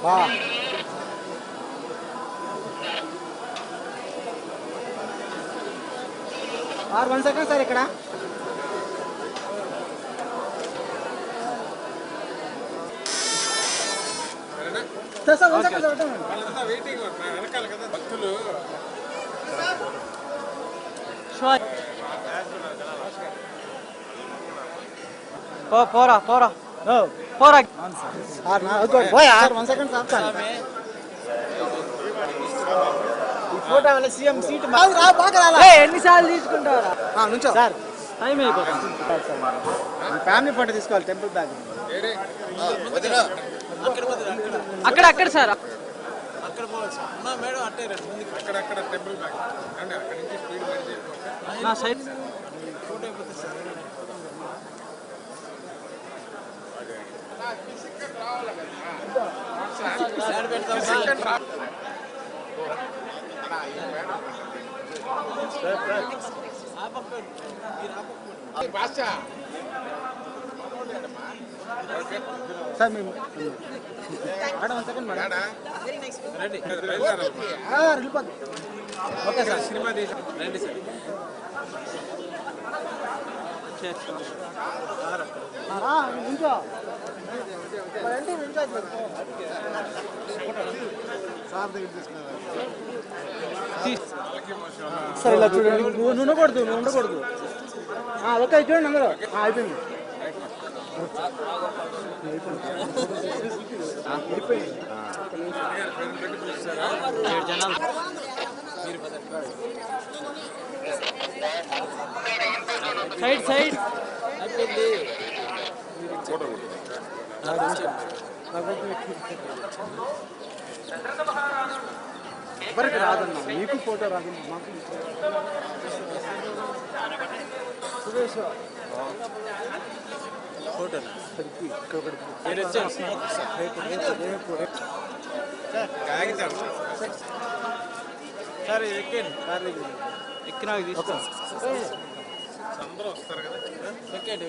और 1 second sir ఇక్కడ sir 1 second sir వాళ్ళంతా వెయిటింగ్ వెనకాల కదా భక్తులు పోరా పోరా పోరా సార్ 1 సెకండ్ సార్ ఫోటో వాళ్ళ సీఎం సీట్ రా బాగా రాలా ఎన్నిసార్లు తీసుకుంటారా నుంచో సార్ టైం అయిపోతుంది ఫ్యామిలీ ఫోటో తీసుకోవాలి టెంపుల్ బ్యాగ్ అక్కడ అక్కడ సార్ అక్కడ పోవచ్చు నా మేడం అట్టే రండి అక్కడ అక్కడ టెంపుల్ బ్యాగ్ అంటే అక్కడ నుంచి స్పీడ్ బండి నా సైడ్ ఫోటో అయిపోతుంది సార్ సెకండ్ రావాలి కదా సార్ పెడతాం సెకండ్ రా సార్ మేము మేడం 1 సెకండ్ మేడం రెడీ వెళ్ళిపోద్ది ఓకే సార్ సినిమా తీసి రండి సార్ ఇంకో సార్ దగ్గర తీసుకున్నారు సార్ ఇలా చూడండి నువ్వు ఉండకూడదు ఓకే చూడండి అందరూ అయిపోయింది సైడ్ సైడ్ ఎవరికి రాదన్నా మీకు ఫోటో రాదన్నా మాకు సురేష్ ఫోటో సార్ ఎక్కండి కార్ దగ్గర ఎక్కినాక తీసుకో అందరూ వస్తారు కదా ఎక్కండి